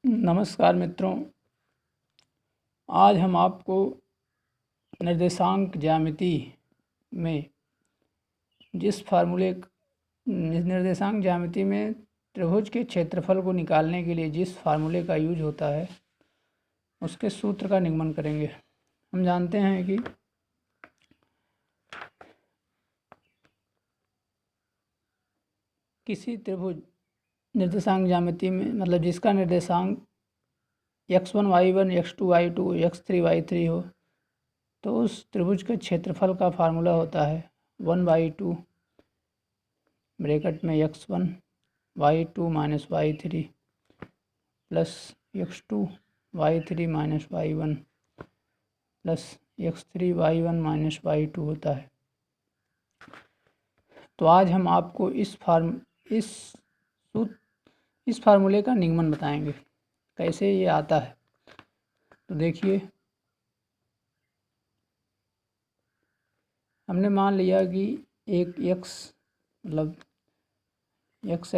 नमस्कार मित्रों, आज हम आपको निर्देशांक ज्यामिति में जिस फार्मूले निर्देशांक ज्यामिति में त्रिभुज के क्षेत्रफल को निकालने के लिए जिस फार्मूले का यूज होता है उसके सूत्र का निगमन करेंगे। हम जानते हैं कि किसी त्रिभुज निर्देशांक ज्यामिति में मतलब जिसका निर्देशांक x1 y1 x2 y2 x3 y3 हो, तो उस त्रिभुज के क्षेत्रफल का फार्मूला होता है 1/2 ब्रैकेट में x1 y2 minus y3 plus x2 y3 minus y1 plus x3 y1 minus y2 होता है। तो आज हम आपको इस फार्मूले का निगमन बताएंगे, कैसे ये आता है। तो देखिए, हमने मान लिया कि एक x मतलब x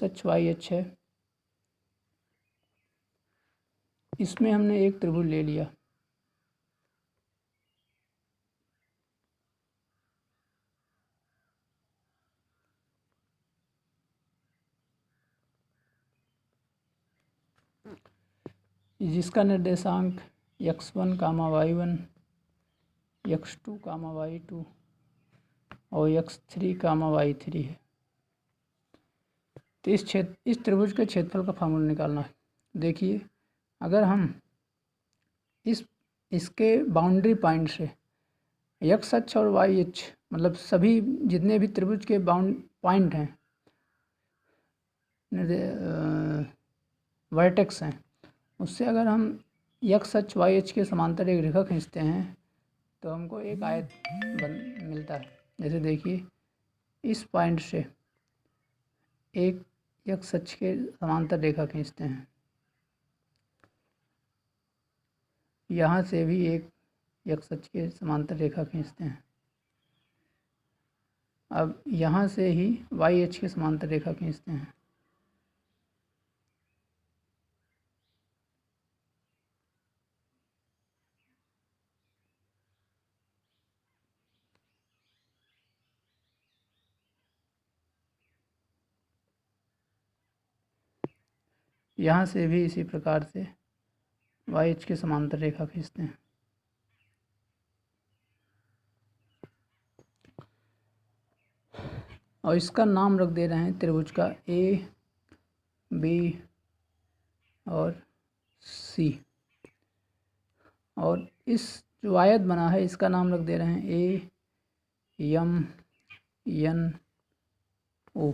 h y h है। इसमें हमने एक त्रिभुज ले लिया। जिसका निर्देशांक x1, y1, x2, y2 और x3, y3 है। तो इस त्रिभुज के क्षेत्रफल का फार्मूला निकालना है। देखिए, अगर हम इसके बाउंड्री पॉइंट से x अक्ष और y अक्ष मतलब सभी जितने भी त्रिभुज के पॉइंट हैं, वर्टेक्स हैं, उससे अगर हम x अक्ष y अक्ष के समांतर एक रेखा खींचते हैं तो हमको एक आयत मिलता है। जैसे देखिए, इस पॉइंट से एक x अक्ष के समांतर रेखा खींचते हैं, यहाँ से भी एक x अक्ष के समांतर रेखा खींचते हैं। अब यहाँ से ही y अक्ष के समांतर रेखा खींचते हैं। यहाँ से भी इसी प्रकार से y अक्ष के समांतर रेखा खींचते हैं। और इसका नाम रख दे रहे हैं त्रिभुज का A, B और C। और इस जो आयत बना है इसका नाम रख दे रहे हैं A, M, N, O।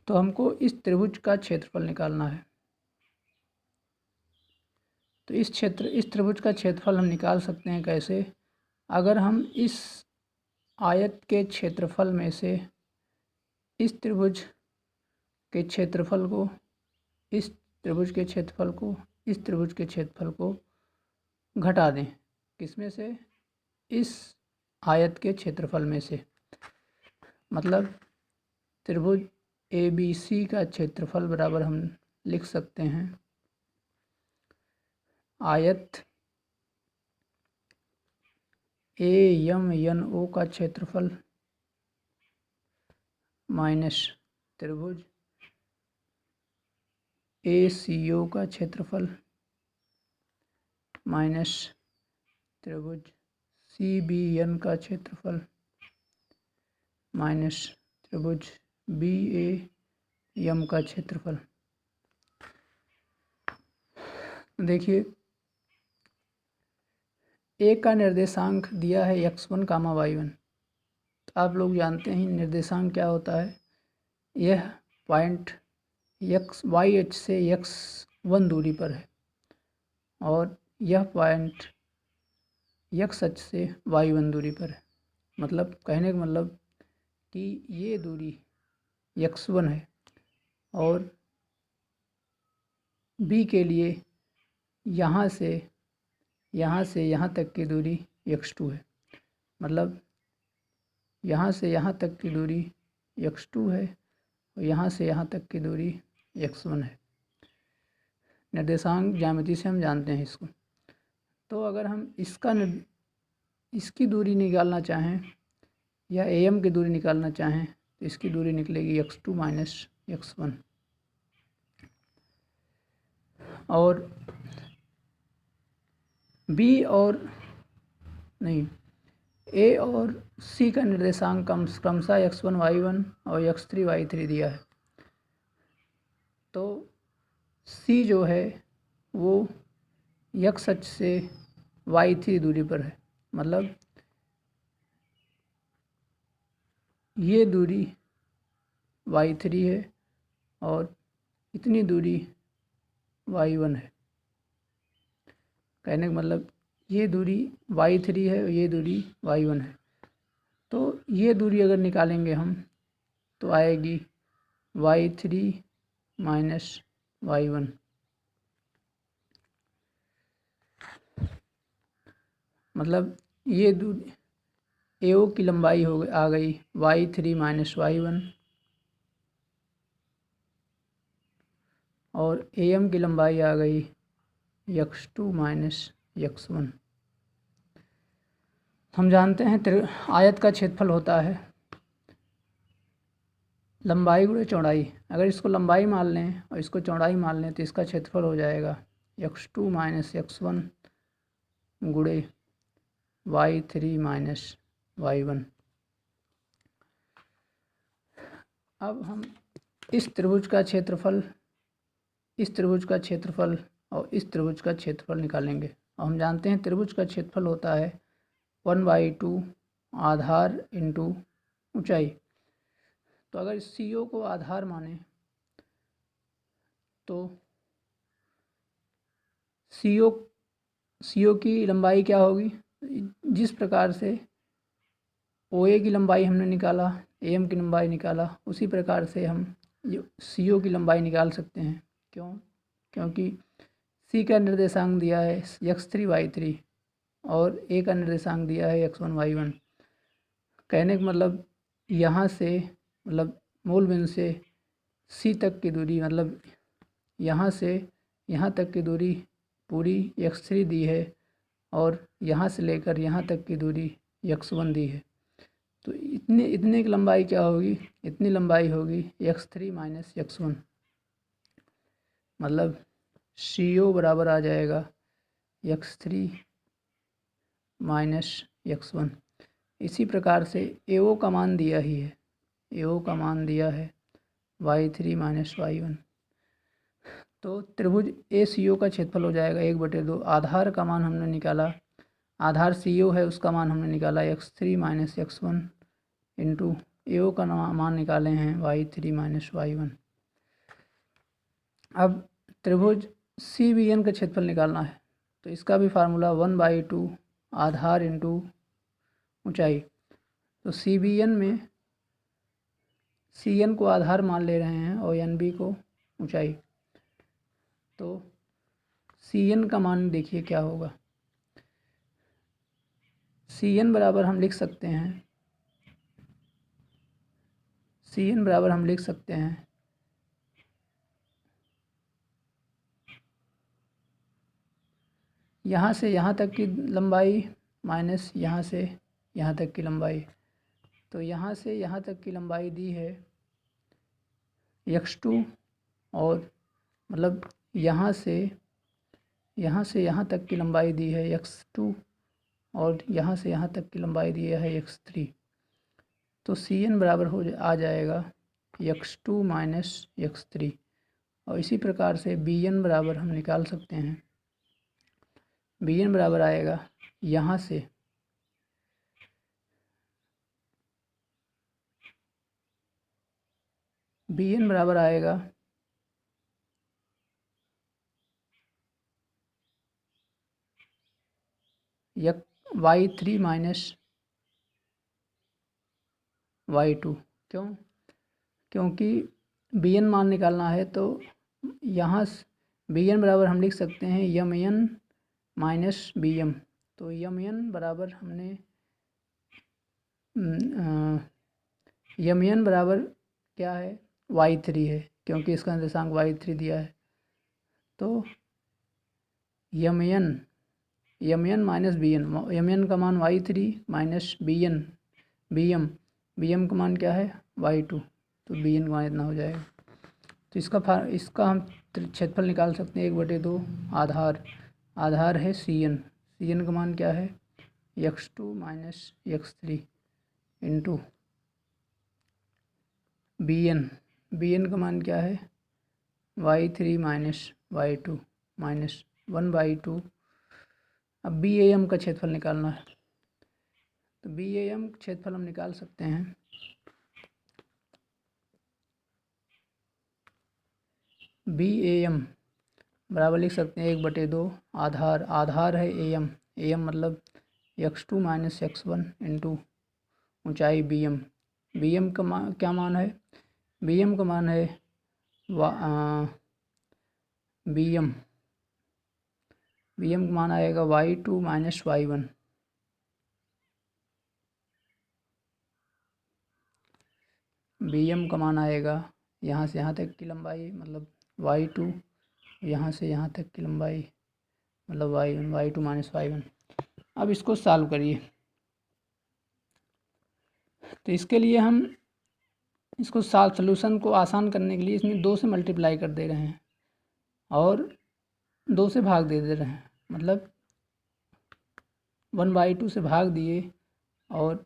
तो हमको इस त्रिभुज का क्षेत्रफल निकालना है। तो इस त्रिभुज का क्षेत्रफल हम निकाल सकते हैं कैसे? अगर हम इस आयत के क्षेत्रफल में से इस त्रिभुज के क्षेत्रफल को इस त्रिभुज के क्षेत्रफल को घटा दें। किसमें से? इस आयत के क्षेत्रफल में से। मतलब त्रिभुज ABC का क्षेत्रफल बराबर हम लिख सकते हैं आयत AMNO का क्षेत्रफल माइनस त्रिभुज ACO का क्षेत्रफल माइनस त्रिभुज CBN का क्षेत्रफल माइनस त्रिभुज BAM का क्षेत्रफल। देखिए, A का निर्देशांक दिया है x1, y1। तो आप लोग जानते हैं निर्देशांक क्या होता है। यह पॉइंट y अक्ष से x1 दूरी पर है और यह पॉइंट x अक्ष से y1 दूरी पर है। मतलब कहने का मतलब कि ये दूरी x1 है और B के लिए यहाँ से यहाँ तक की दूरी x2 है। मतलब यहाँ से यहाँ तक की दूरी x2 है और यहाँ से यहाँ तक की दूरी x1 है। निर्देशांक ज्यामिति से हम जानते हैं इसको। तो अगर हम इसकी दूरी निकालना चाहें या AM की दूरी निकालना चाहें तो इसकी दूरी निकलेगी x2 माइनस x1। और A और C का निर्देशांक क्रमशः x1 y1 और x3 y3 दिया है। तो C जो है वो x अक्ष से y3 दूरी पर है, मतलब ये दूरी y3 है और इतनी दूरी y1 है। कहने का मतलब ये दूरी y3 है और ये दूरी y1 है। तो ये दूरी अगर निकालेंगे हम तो आएगी y3 माइनस y1। मतलब ये दूरी AO की लंबाई आ गई y3 माइनस y1 और AM की लंबाई आ गई x2 माइनस x1। हम जानते हैं आयत का क्षेत्रफल होता है लंबाई गुणे चौड़ाई। अगर इसको लंबाई मान लें और इसको चौड़ाई मान लें तो इसका क्षेत्रफल हो जाएगा x2 माइनस x1 गुणे y3 माइनस y1। अब हम इस त्रिभुज का क्षेत्रफल और इस त्रिभुज का क्षेत्रफल निकालेंगे। और हम जानते हैं त्रिभुज का क्षेत्रफल होता है 1/2 आधार इंटू ऊंचाई। तो अगर CO को आधार माने तो CO की लंबाई क्या होगी? जिस प्रकार से OA की लंबाई हमने निकाला, AM की लंबाई निकाला, उसी प्रकार से हम CO की लंबाई निकाल सकते हैं। क्योंकि C का निर्देशांक दिया है x3 y3 और A का निर्देशांक दिया है x1 y1। कहने का मतलब यहाँ से मतलब मूल बिंदु से C तक की दूरी, मतलब यहाँ से यहाँ तक की दूरी पूरी x3 दी है और यहाँ से लेकर यहाँ तक की दूरी x1 दी है। तो इतने की लंबाई क्या होगी? इतनी लंबाई होगी x3 माइनस x1। मतलब CO बराबर आ जाएगा x3 माइनस x1। इसी प्रकार से AO का मान दिया ही है, AO का मान दिया है y3 माइनस y1। तो त्रिभुज ACO का क्षेत्रफल हो जाएगा 1/2। आधार का मान हमने निकाला, आधार CO है उसका मान हमने निकाला x3 minus x1 into AO का मान निकाले हैं y3 माइनस y1। अब त्रिभुज CBN का क्षेत्रफल निकालना है तो इसका भी फार्मूला 1/2 आधार इंटू ऊंचाई। तो CBN में CN को आधार मान ले रहे हैं और NB को ऊंचाई। तो CN का मान देखिए क्या होगा। CN बराबर हम लिख सकते हैं, CN बराबर हम लिख सकते हैं यहाँ से यहाँ तक की लंबाई माइनस यहाँ से यहाँ तक की लंबाई। तो यहाँ से यहाँ तक की लंबाई दी है x2 और मतलब यहाँ से यहाँ तक की लंबाई दी है x2 और यहाँ से यहाँ तक की लंबाई दी है x3। तो CN बराबर आ जाएगा x2 माइनस x3। और इसी प्रकार से BN बराबर हम निकाल सकते हैं। BN बराबर आएगा यहाँ से BN बराबर आएगा y3 माइनस y2। क्योंकि BN मान निकालना है तो यहाँ BN बराबर हम लिख सकते हैं MN माइनस BM। तो MN बराबर हमने MN बराबर क्या है? y3 है, क्योंकि इसका निर्देशांक y3 दिया है। तो M N minus B N, M N का मान y3 माइनस बी एम का मान क्या है y2, तो बी एन का मान इतना हो जाएगा। तो इसका हम क्षेत्रफल निकाल सकते हैं 1/2 आधार है सी एन का मान क्या है x2 minus x3 into B N का मान क्या है y3 माइनस y2 माइनस 1/2। अब बी ए एम का क्षेत्रफल निकालना है, तो बी ए एम क्षेत्रफल हम निकाल सकते हैं बी ए एम बराबर लिख सकते हैं 1/2 आधार है ए एम मतलब x2 माइनस x1 इंटू ऊँचाई बी एम का क्या मान है, बी एम का मान है बी एम का मान आएगा y2 minus y1, B M का मान आएगा यहाँ से यहाँ तक की लंबाई मतलब y2, यहाँ से यहाँ तक की लंबाई मतलब y2 माइनस y1। अब इसको सॉल्व करिए, तो इसके लिए हम इसको सॉल्यूशन को आसान करने के लिए इसमें 2 से मल्टीप्लाई कर दे रहे हैं और 2 से भाग दे रहे हैं, मतलब 1/2 से भाग दिए और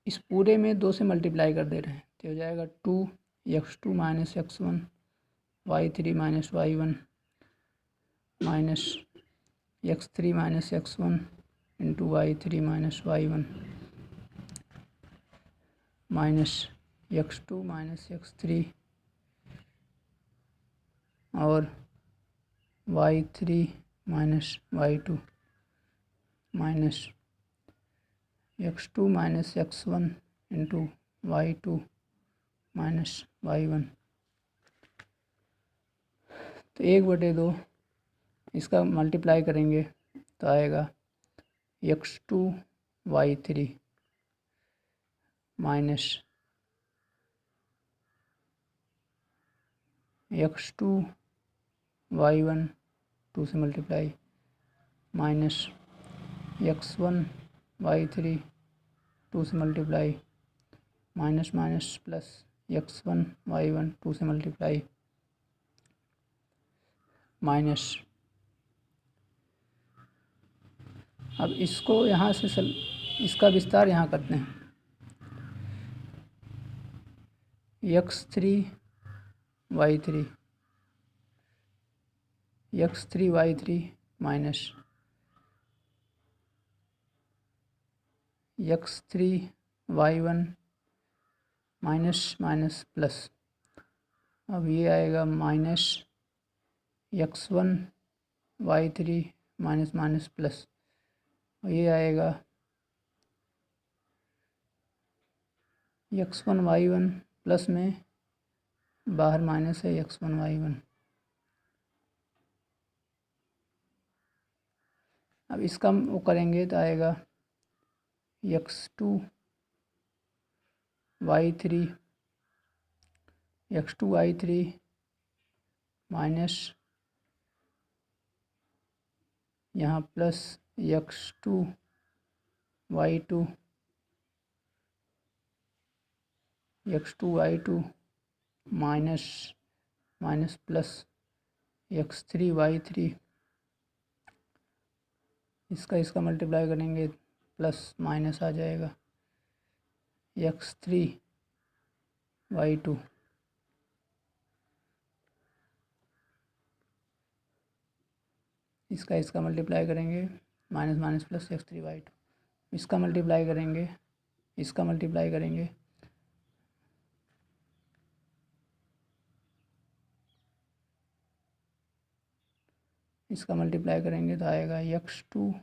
इस पूरे में 2 से मल्टीप्लाई कर दे रहे हैं, तो हो जाएगा 2x2 minus x1 y3 minus y1 minus x3 minus x1 into y3 minus y1 minus x2 minus x3 और y3 minus y2 minus x2 minus x1 into y2 minus y1। तो 1/2 इसका मल्टीप्लाई करेंगे तो आएगा x2 y3 minus x2 y1 2 से multiply minus x1 y3 2 से multiply minus minus plus x1 y1 2 से multiply minus. अब इसको यहाँ से इसका विस्तार यहाँ करते हैं x3 y3 minus x3 y1 minus minus plus, अब ये आएगा minus x1 y3 minus minus plus, और ये आएगा x1 y1 प्लस में बाहर माइनस है x1 y1। अब इसका वो करेंगे तो आएगा x2 y3 माइनस यहाँ plus x2 y2 minus minus plus x3 y3, इसका मल्टीप्लाई करेंगे प्लस माइनस आ जाएगा x3 y2 इसका मल्टीप्लाई करेंगे minus minus plus x3 y2, इसका मल्टीप्लाई करेंगे इसका मल्टीप्लाई करेंगे तो आएगा x2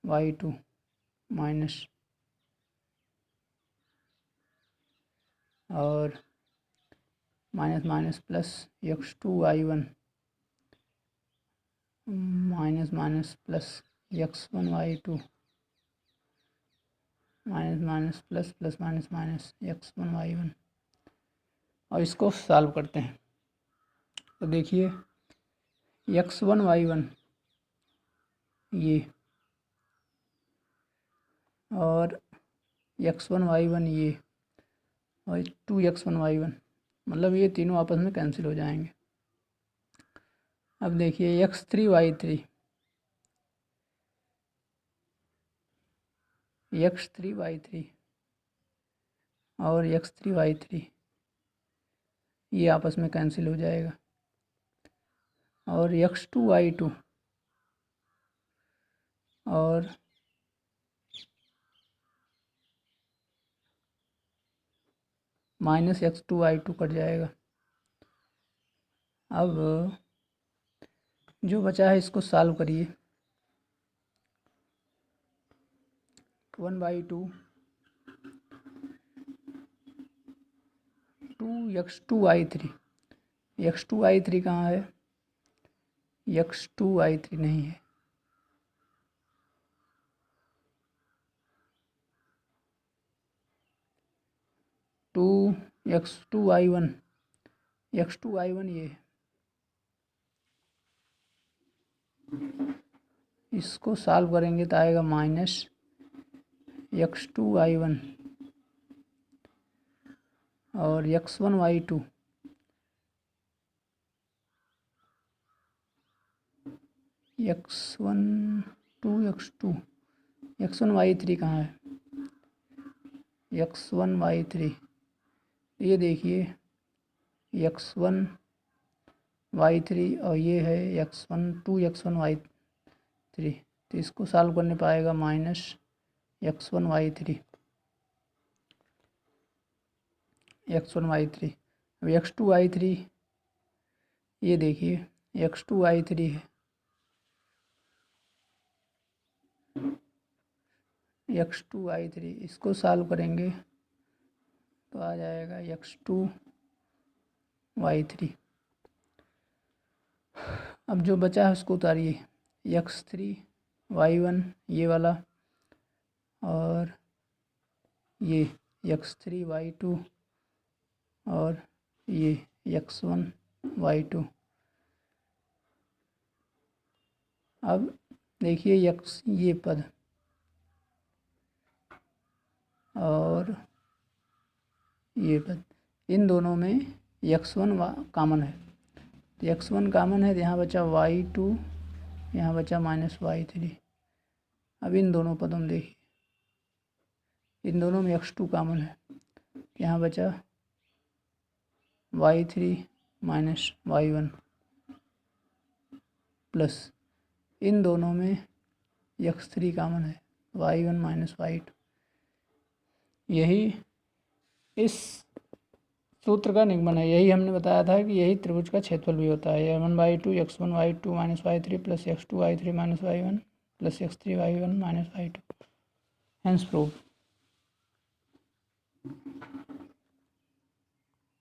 y2 माइनस और minus minus plus x2 y1 minus minus plus x1 y2 minus minus plus plus minus minus x1 y1। और इसको सॉल्व करते हैं तो देखिए x1 y1 ये, और x1 y1 ये, और 2x1 y1, मतलब ये तीनों आपस में कैंसिल हो जाएंगे। अब देखिए x3 y3, x3 y3 और x3 y3 ये आपस में कैंसिल हो जाएगा, और x2 y2 और -x2 y2 कट जाएगा। अब जो बचा है इसको सॉल्व करिए। 1/2 2x2y3, x2y3 कहाँ है, x2y3 नहीं है, टू x2y1 ये है। इसको सॉल्व करेंगे तो आएगा -x2y1 और x1 y2 x1 कहाँ है, x1 y3 ये देखिए x1 y3 और ये है x1 तो इसको सॉल्व करने पाएगा -x1 y3 x1 y3। अब x2 y3 ये देखिए x2 y3 है, x2 y3 इसको सॉल्व करेंगे तो आ जाएगा x2 y3। अब जो बचा है उसको उतारिए, x3 y1 ये वाला और ये x3 y2 और ये x1 y2। अब देखिए ये पद और ये पद, इन दोनों में x1 कॉमन है, तो x1 कॉमन है तो यहाँ बचा y2, यहाँ बचा -y3। अब इन दोनों पदों में देखिए, इन दोनों में x2 कॉमन है, यहाँ बचा y3 -y1 प्लस इन दोनों में x3 कॉमन है, y1 -y2। यही इस सूत्र का निगमन है, यही हमने बताया था कि यही त्रिभुज का क्षेत्रफल भी होता है। 1/2 x1 y2 -y3 plus x2 y3 -y1 plus x3 y1 -y2 hence prove.